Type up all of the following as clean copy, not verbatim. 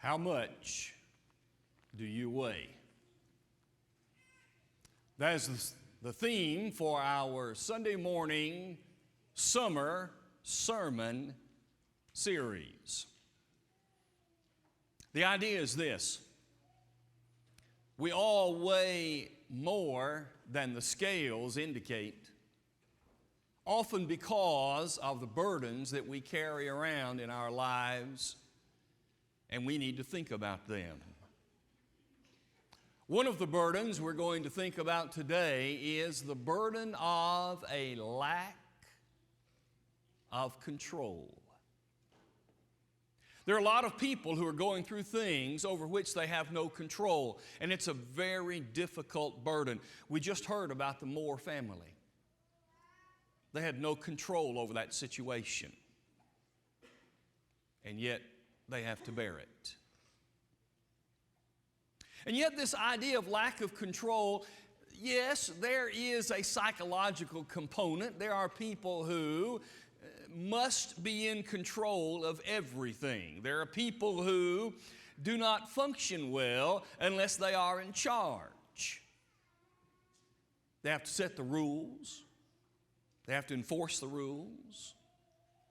How much do you weigh? That is the theme for our Sunday morning summer sermon series. The idea is this: we all weigh more than the scales indicate, often because of the burdens that we carry around in our lives, and we need to think about them. One of the burdens we're going to think about today is the burden of a lack of control. There are a lot of people who are going through things over which they have no control, and it's a very difficult burden. We just heard about the Moore family. They had no control over that situation, and yet they have to bear it. And yet this idea of lack of control, yes, there is a psychological component. There are people who must be in control of everything. There are people who do not function well unless they are in charge. They have to set the rules. They have to enforce the rules.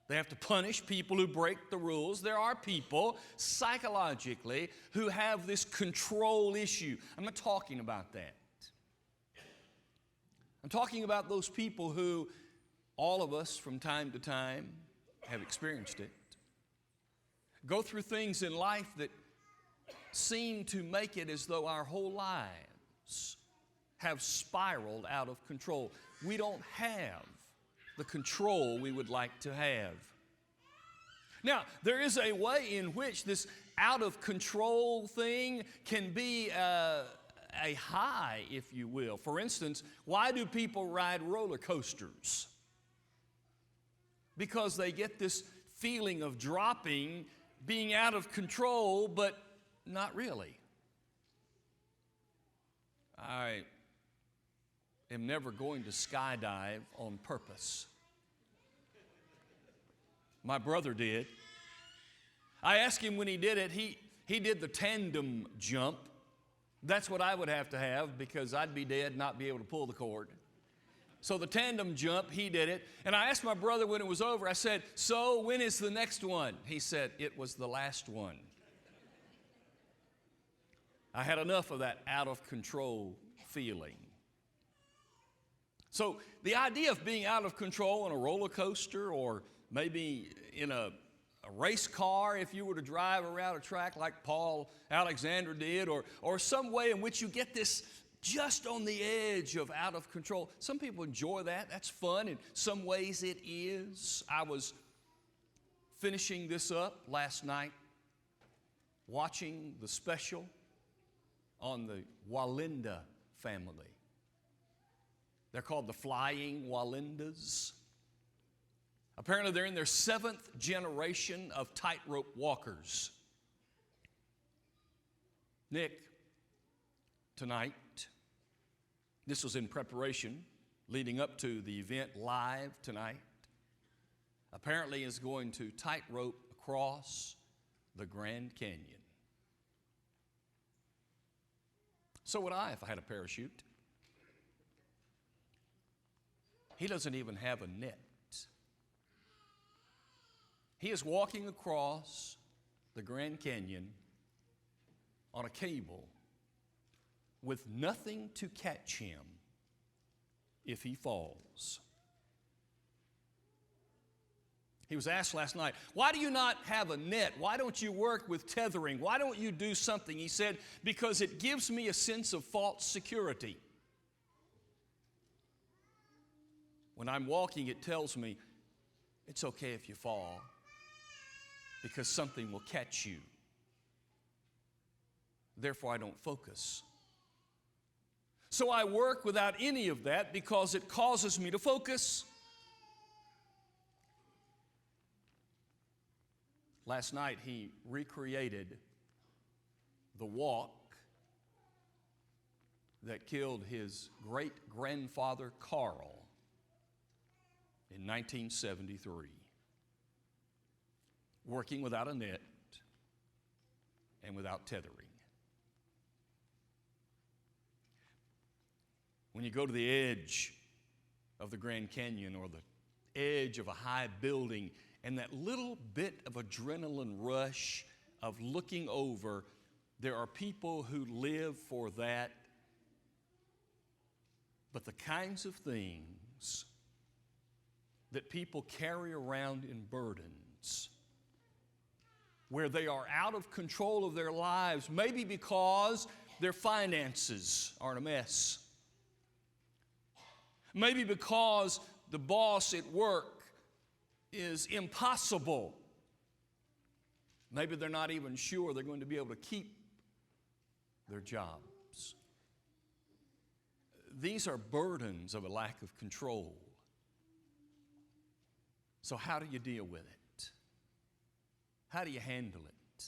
They have to punish people who break the rules. There are people psychologically who have this control issue. I'm not talking about that. I'm talking about those people who, all of us from time to time, have experienced it. Go through things in life that seem to make it as though our whole lives have spiraled out of control. We don't have the control we would like to have. Now, there is a way in which this out of control thing can be a high, if you will. For instance, why do people ride roller coasters? Because they get this feeling of dropping, being out of control, but not really. I am never going to skydive on purpose. My brother did. I asked him when he did it, he did the tandem jump. That's what I would have to have because I'd be dead and not be able to pull the cord. So the tandem jump, he did it. And I asked my brother when it was over, I said, "So when is the next one?" He said, "It was the last one." I had enough of that out of control feeling. So the idea of being out of control on a roller coaster, or maybe in a race car if you were to drive around a track like Paul Alexander did, or some way in which you get this just on the edge of out of control. Some people enjoy that. That's fun. In some ways it is. I was finishing this up last night, watching the special on the Walinda family. They're called the Flying Walindas. Apparently they're in their 7th generation of tightrope walkers. Nick, tonight, this was in preparation leading up to the event live tonight, apparently is going to tightrope across the Grand Canyon. So would I if I had a parachute. He doesn't even have a net. He is walking across the Grand Canyon on a cable with nothing to catch him if he falls. He was asked last night, "Why do you not have a net? Why don't you work with tethering? Why don't you do something?" He said, "Because it gives me a sense of false security. When I'm walking, it tells me it's okay if you fall because something will catch you. Therefore, I don't focus. So I work without any of that because it causes me to focus." Last night, he recreated the walk that killed his great-grandfather Carl in 1973. Working without a net, and without tethering. When you go to the edge of the Grand Canyon or the edge of a high building, and that little bit of adrenaline rush of looking over, there are people who live for that. But the kinds of things that people carry around in burdens, where they are out of control of their lives, maybe because their finances are in a mess, maybe because the boss at work is impossible. Maybe they're not even sure they're going to be able to keep their jobs. These are burdens of a lack of control. So how do you deal with it? How do you handle it?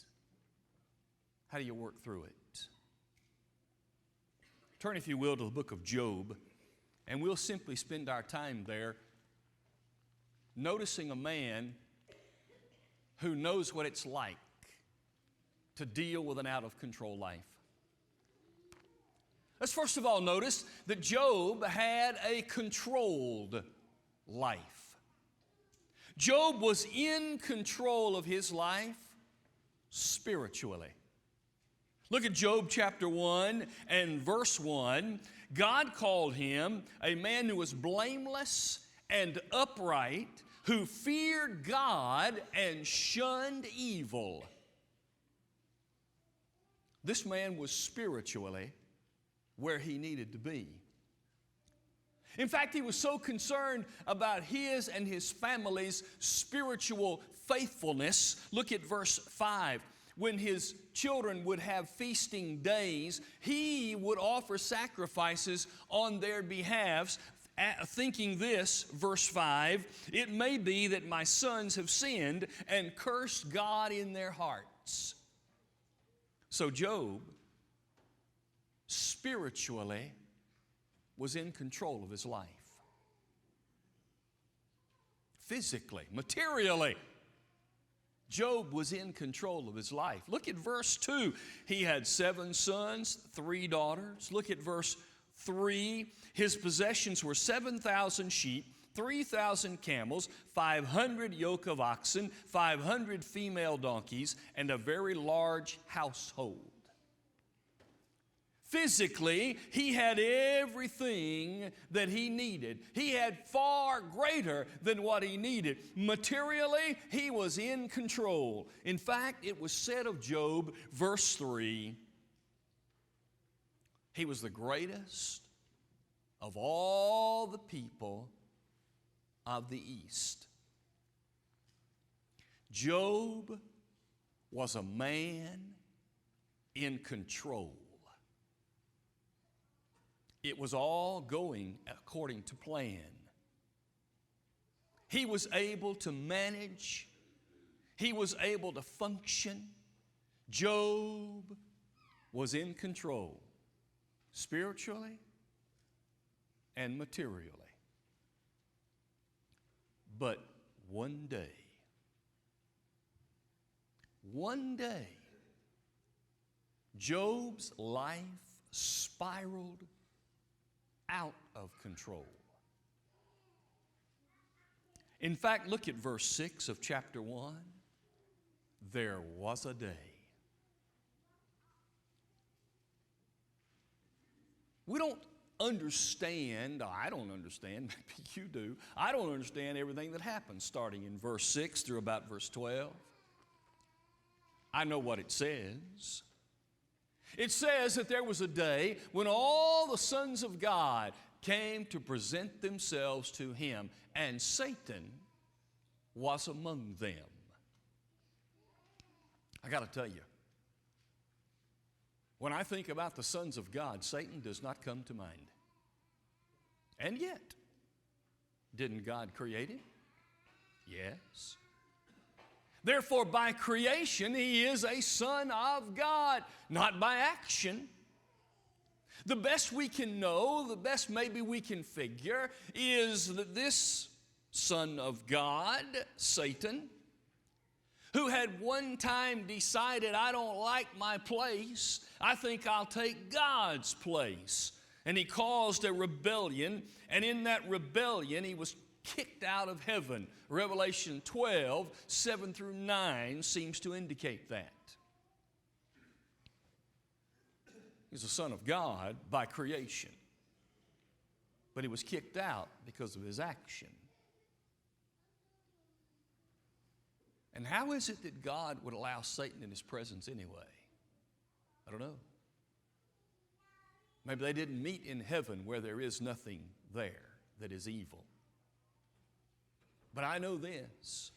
How do you work through it? Turn, if you will, to the book of Job, and we'll simply spend our time there noticing a man who knows what it's like to deal with an out-of-control life. Let's first of all notice that Job had a controlled life. Job was in control of his life spiritually. Look at Job chapter 1 and verse 1. God called him a man who was blameless and upright, who feared God and shunned evil. This man was spiritually where he needed to be. In fact, he was so concerned about his and his family's spiritual faithfulness. Look at verse 5. When his children would have feasting days, he would offer sacrifices on their behalves, thinking this, verse 5, it may be that my sons have sinned and cursed God in their hearts. So Job spiritually was in control of his life. Physically, materially, Job was in control of his life. Look at verse 2. He had 7 sons, 3 daughters. Look at verse 3. His possessions were 7,000 sheep, 3,000 camels, 500 yoke of oxen, 500 female donkeys, and a very large household. Physically, he had everything that he needed. He had far greater than what he needed. Materially, he was in control. In fact, it was said of Job, verse 3, he was the greatest of all the people of the East. Job was a man in control. It was all going according to plan. He was able to manage. He was able to function. Job was in control, spiritually and materially. But one day, Job's life spiraled out of control. In fact, look at verse 6 of chapter 1. There was a day. We don't understand, I don't understand, maybe you do. I don't understand everything that happens starting in verse 6 through about verse 12. I know what it says. It says that there was a day when all the sons of God came to present themselves to him, and Satan was among them. I got to tell you, when I think about the sons of God, Satan does not come to mind. And yet, didn't God create him? Yes. Therefore, by creation, he is a son of God, not by action. The best we can know, the best maybe we can figure, is that this son of God, Satan, who had one time decided, I don't like my place, I think I'll take God's place. And he caused a rebellion, and in that rebellion he was kicked out of heaven. Revelation 12, 7 through 9 seems to indicate that. He's the Son of God by creation, but he was kicked out because of his action. And how is it that God would allow Satan in his presence anyway? I don't know. Maybe they didn't meet in heaven where there is nothing there that is evil. But I know this.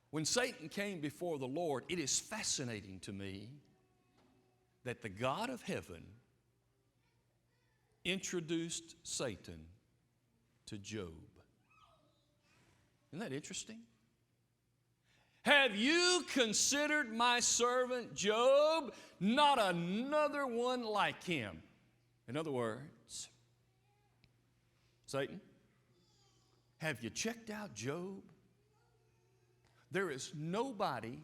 When Satan came before the Lord, it is fascinating to me that the God of heaven introduced Satan to Job. Isn't that interesting? Have you considered my servant Job? Not another one like him. In other words, Satan, have you checked out Job? There is nobody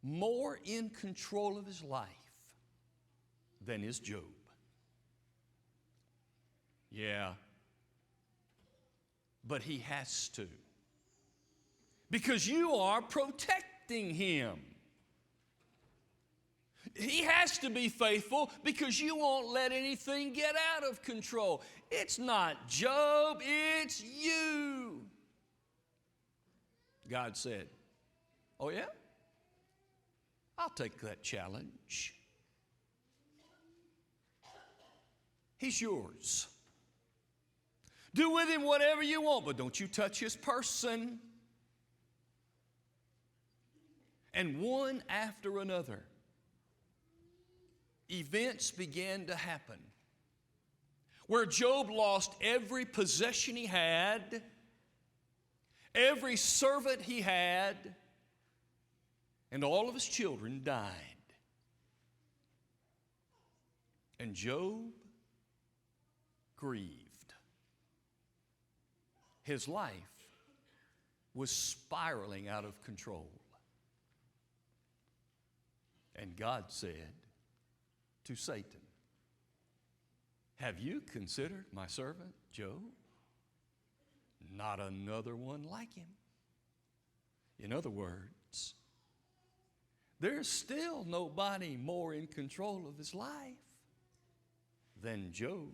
more in control of his life than is Job. Yeah, but he has to. Because you are protecting him. He has to be faithful because you won't let anything get out of control. It's not Job, it's you. God said, oh yeah? I'll take that challenge. He's yours. Do with him whatever you want, but don't you touch his person. And one after another, events began to happen where Job lost every possession he had, every servant he had, and all of his children died. And Job grieved. His life was spiraling out of control. And God said to Satan, have you considered my servant Job? Not another one like him. In other words, there's still nobody more in control of his life than Job.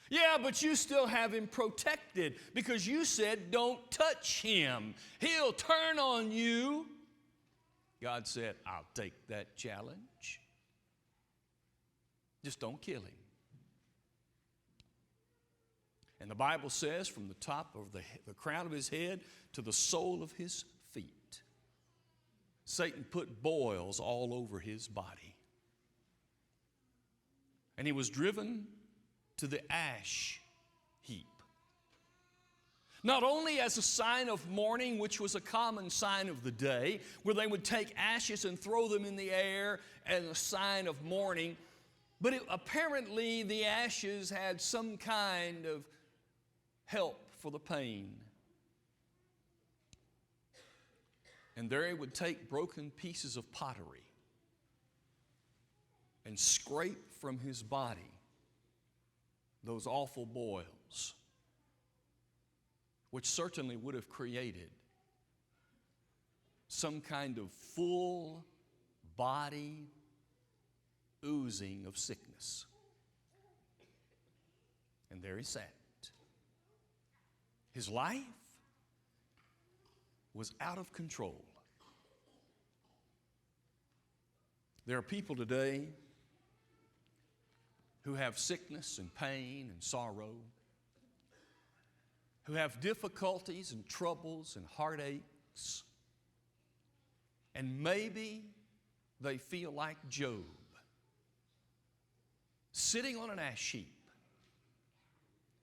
Yeah, but you still have him protected because you said don't touch him. He'll turn on you. God said, I'll take that challenge. Just don't kill him. And the Bible says from the top of the crown of his head to the sole of his feet, Satan put boils all over his body. And he was driven to the ash heap. Not only as a sign of mourning, which was a common sign of the day, where they would take ashes and throw them in the air as a sign of mourning, but apparently the ashes had some kind of help for the pain. And there he would take broken pieces of pottery and scrape from his body those awful boils, which certainly would have created some kind of full body oozing of sickness. And there he sat. His life was out of control. There are people today who have sickness and pain and sorrow, who have difficulties and troubles and heartaches, and maybe they feel like Job, sitting on an ash heap,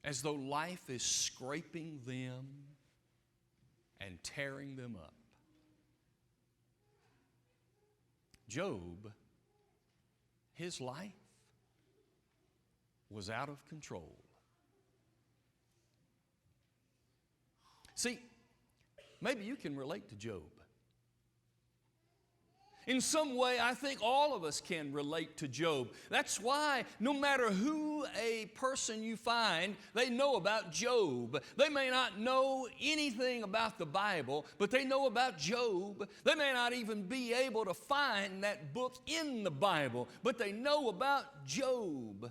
as though life is scraping them and tearing them up. Job, his life was out of control. See, maybe you can relate to Job. In some way, I think all of us can relate to Job. That's why no matter who a person you find, they know about Job. They may not know anything about the Bible, but they know about Job. They may not even be able to find that book in the Bible, but they know about Job.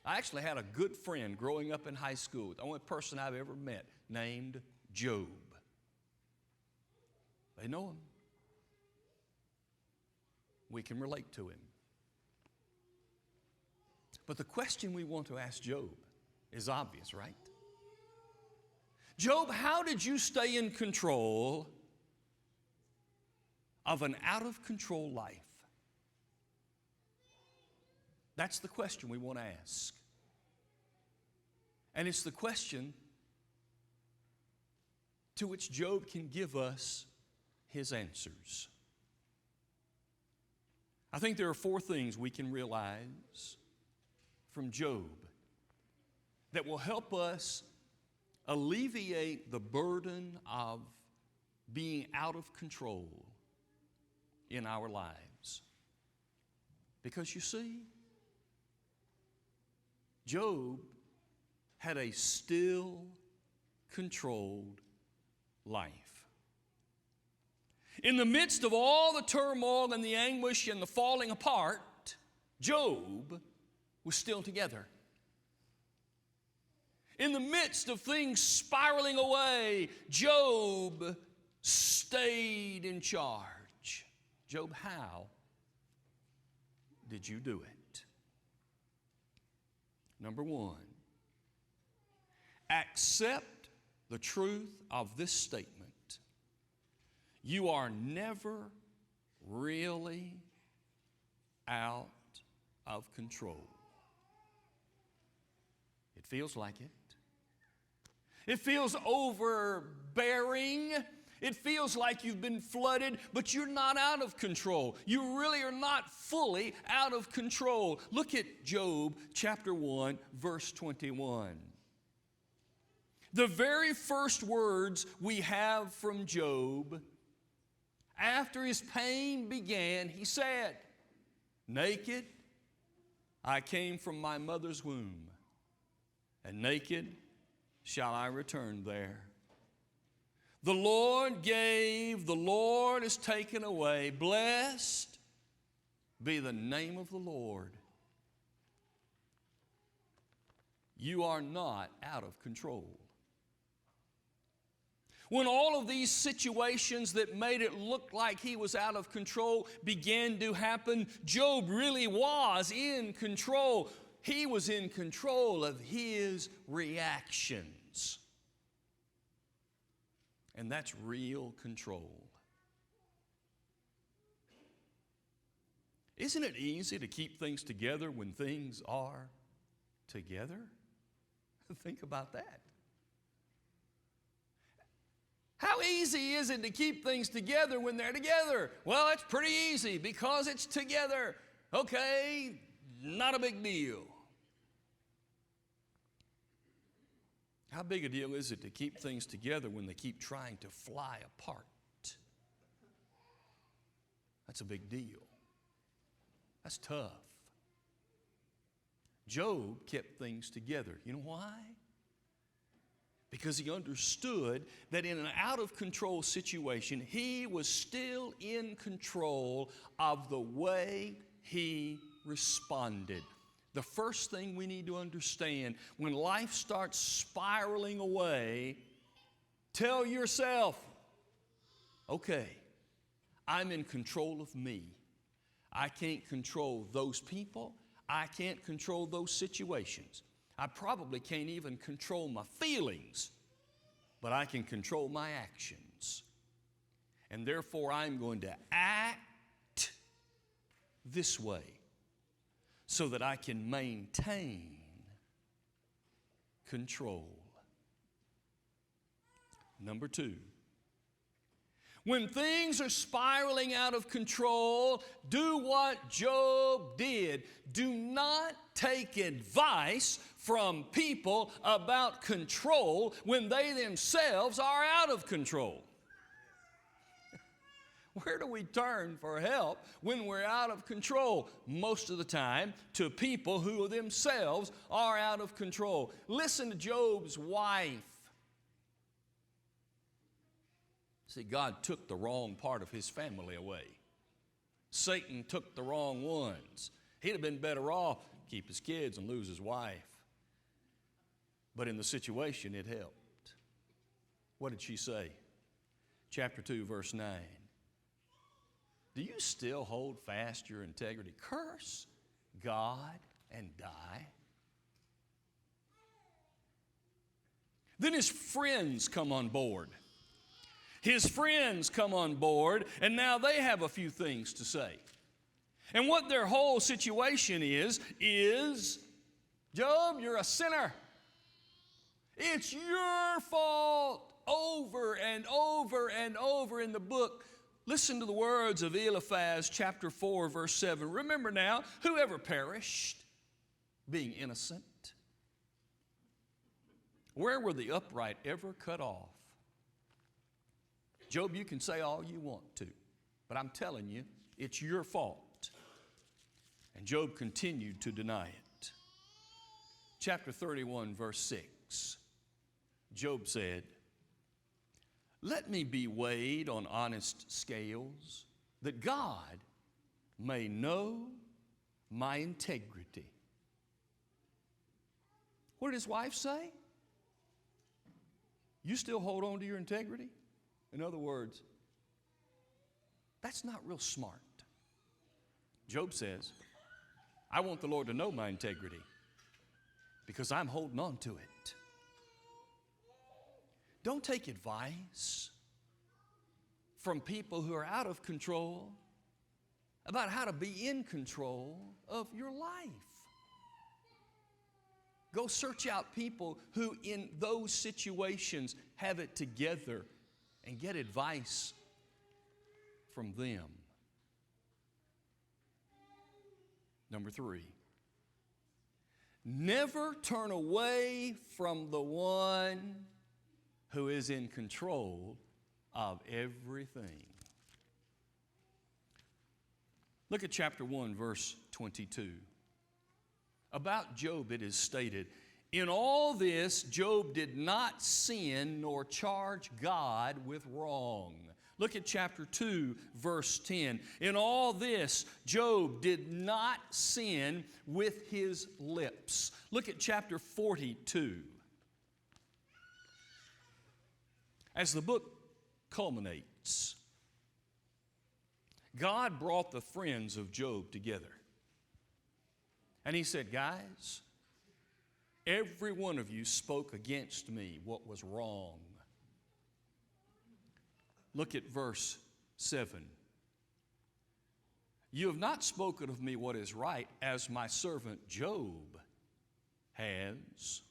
I actually had a good friend growing up in high school, the only person I've ever met, named Job. They know him. We can relate to him. But the question we want to ask Job is obvious, right? Job, how did you stay in control of an out-of-control life? That's the question we want to ask. And it's the question to which Job can give us his answers. I think there are 4 things we can realize from Job that will help us alleviate the burden of being out of control in our lives. Because you see, Job had a still, controlled life. In the midst of all the turmoil and the anguish and the falling apart, Job was still together. In the midst of things spiraling away, Job stayed in charge. Job, how did you do it? Number 1, accept the truth of this statement. You are never really out of control. It feels like it. It feels overbearing. It feels like you've been flooded, but you're not out of control. You really are not fully out of control. Look at Job chapter 1, verse 21. The very first words we have from Job, after his pain began, he said, naked I came from my mother's womb, and naked shall I return there. The Lord gave, the Lord has taken away. Blessed be the name of the Lord. You are not out of control. When all of these situations that made it look like he was out of control began to happen, Job really was in control. He was in control of his reactions. And that's real control. Isn't it easy to keep things together when things are together? Think about that. How easy is it to keep things together when they're together? Well, it's pretty easy because it's together. Okay, not a big deal. How big a deal is it to keep things together when they keep trying to fly apart? That's a big deal. That's tough. Job kept things together. You know why? Because he understood that in an out-of-control situation, he was still in control of the way he responded. The first thing we need to understand, when life starts spiraling away, tell yourself, okay, I'm in control of me. I can't control those people. I can't control those situations. I probably can't even control my feelings, but I can control my actions. And therefore, I'm going to act this way so that I can maintain control. Number 2, when things are spiraling out of control, do what Job did. Do not take advice from people about control when they themselves are out of control. Where do we turn for help when we're out of control? Most of the time to people who themselves are out of control. Listen to Job's wife. See, God took the wrong part of his family away. Satan took the wrong ones. He'd have been better off keep his kids and lose his wife. But in the situation, it helped. What did she say? Chapter 2, verse 9. Do you still hold fast your integrity? Curse God and die. Then his friends come on board. His friends come on board, and now they have a few things to say. And what their whole situation is, Job, you're a sinner. It's your fault. Over and over and over in the book. Listen to the words of Eliphaz chapter 4 verse 7. Remember now, whoever perished, being innocent? Where were the upright ever cut off? Job, you can say all you want to, but I'm telling you, it's your fault. And Job continued to deny it. Chapter 31 verse 6. Job said, let me be weighed on honest scales, that God may know my integrity. What did his wife say? You still hold on to your integrity? In other words, that's not real smart. Job says, I want the Lord to know my integrity because I'm holding on to it. Don't take advice from people who are out of control about how to be in control of your life. Go search out people who in those situations have it together and get advice from them. Number 3, never turn away from the one who is in control of everything. Look at chapter 1, verse 22. About Job it is stated, in all this Job did not sin nor charge God with wrong. Look at chapter 2, verse 10. In all this Job did not sin with his lips. Look at chapter 42. As the book culminates, God brought the friends of Job together. And he said, guys, every one of you spoke against me what was wrong. Look at verse 7. You have not spoken of me what is right, as my servant Job has.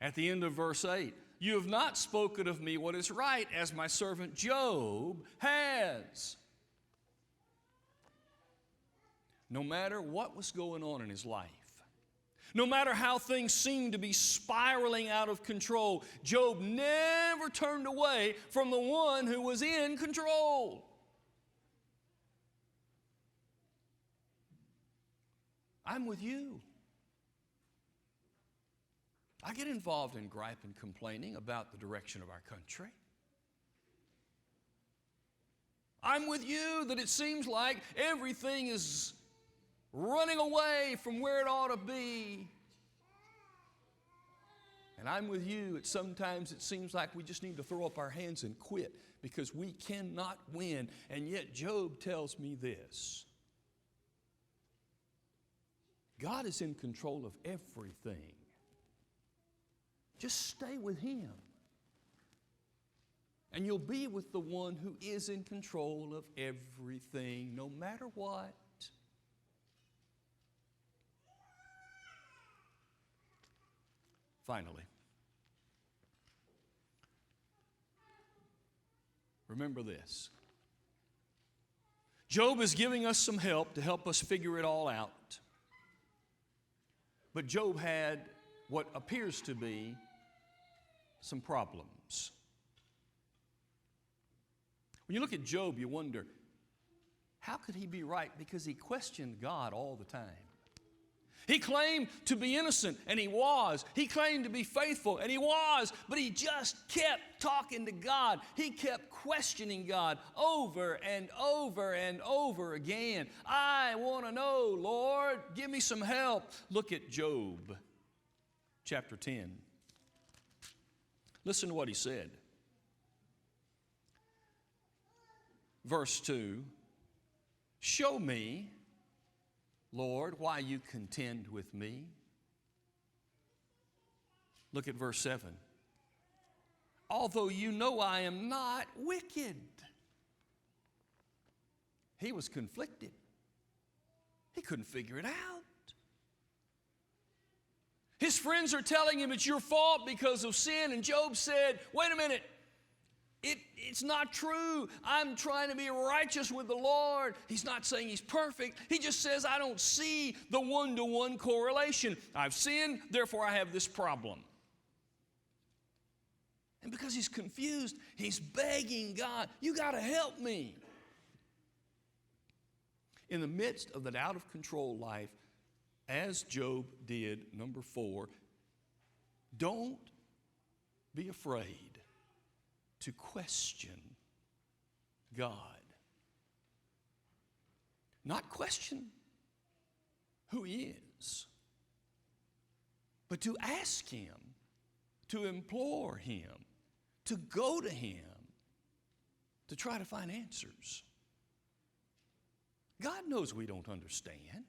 At the end of verse 8, you have not spoken of me what is right, as my servant Job has. No matter what was going on in his life, no matter how things seemed to be spiraling out of control, Job never turned away from the one who was in control. I'm with you. I get involved in gripe and complaining about the direction of our country. I'm with you that it seems like everything is running away from where it ought to be. And I'm with you that sometimes it seems like we just need to throw up our hands and quit because we cannot win. And yet Job tells me this: God is in control of everything. Just stay with Him, and you'll be with the one who is in control of everything, no matter what. Finally, remember this. Job is giving us some help to help us figure it all out. But Job had what appears to be some problems. When you look at Job, you wonder, how could he be right? Because he questioned God all the time. He claimed to be innocent, and he was. He claimed to be faithful, and he was. But he just kept talking to God. He kept questioning God over and over and over again. I want to know, Lord, give me some help. Look at Job chapter 10. Listen to what he said. Verse 2, show me, Lord, why you contend with me. Look at verse 7. Although you know I am not wicked. He was conflicted. He couldn't figure it out. His friends are telling him it's your fault because of sin, and Job said, wait a minute. It's not true. I'm trying to be righteous with the Lord. He's not saying he's perfect. He just says, I don't see the one-to-one correlation. I've sinned, therefore I have this problem. And because he's confused, he's begging God, you got to help me. In the midst of that out-of-control life, as Job did, number 4, don't be afraid to question God. Not question who He is, but to ask Him, to implore Him, to go to Him, to try to find answers. God knows we don't understand.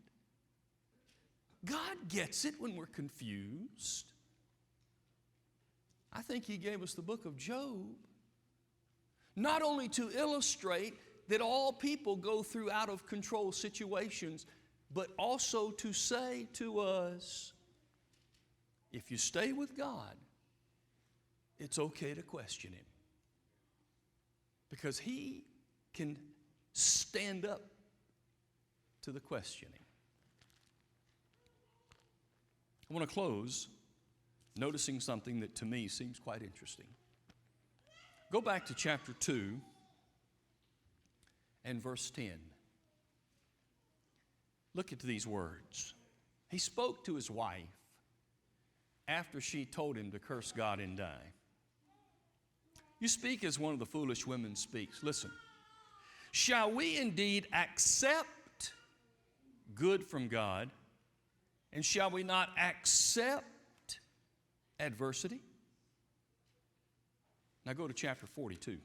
God gets it when we're confused. I think He gave us the book of Job not only to illustrate that all people go through out-of-control situations, but also to say to us, if you stay with God, it's okay to question Him. Because He can stand up to the questioning. I want to close noticing something that to me seems quite interesting. Go back to chapter 2 and verse 10. Look at these words. He spoke to his wife after she told him to curse God and die. You speak as one of the foolish women speaks. Listen. Shall we indeed accept good from God, and shall we not accept adversity? Now go to chapter 42.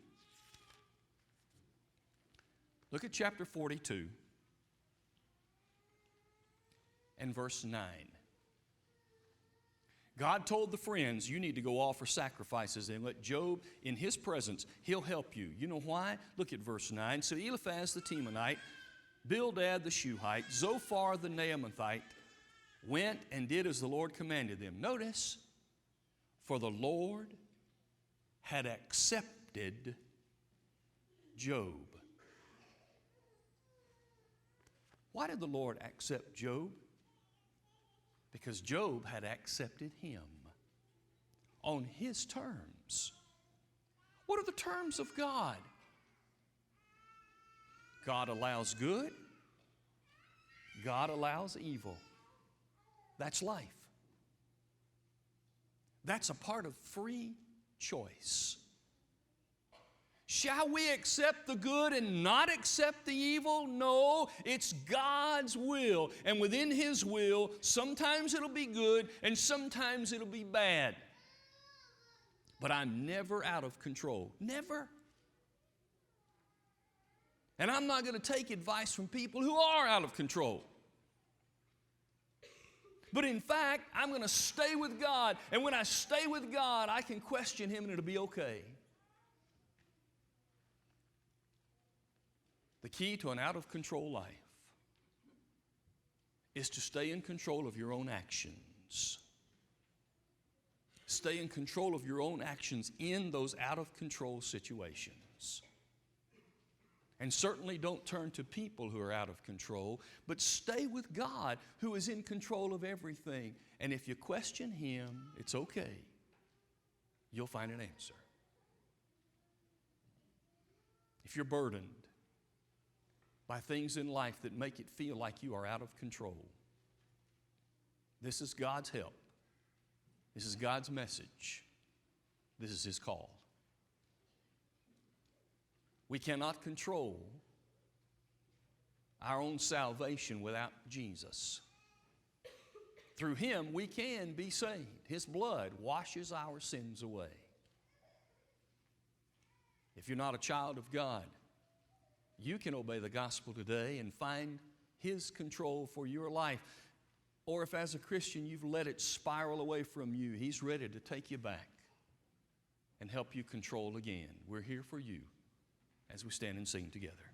Look at chapter 42 and verse 9. God told the friends, you need to go offer sacrifices and let Job in his presence, he'll help you. You know why? Look at verse 9. So Eliphaz the Temanite, Bildad the Shuhite, Zophar the Naamathite went and did as the Lord commanded them. Notice, for the Lord had accepted Job. Why did the Lord accept Job? Because Job had accepted Him on His terms. What are the terms of God? God allows good. God allows evil. That's life. That's a part of free choice. Shall we accept the good and not accept the evil? No, it's God's will. And within His will, sometimes it'll be good and sometimes it'll be bad. But I'm never out of control. Never. And I'm not going to take advice from people who are out of control. But in fact, I'm going to stay with God. And when I stay with God, I can question Him and it'll be okay. The key to an out-of-control life is to stay in control of your own actions. Stay in control of your own actions in those out-of-control situations. And certainly don't turn to people who are out of control, but stay with God who is in control of everything. And if you question Him, it's okay. You'll find an answer. if you're burdened by things in life that make it feel like you are out of control, this is God's help. This is God's message. This is His call. We cannot control our own salvation without Jesus. Through Him, we can be saved. His blood washes our sins away. If you're not a child of God, you can obey the gospel today and find His control for your life. Or if as a Christian you've let it spiral away from you, He's ready to take you back and help you control again. We're here for you as we stand and sing together.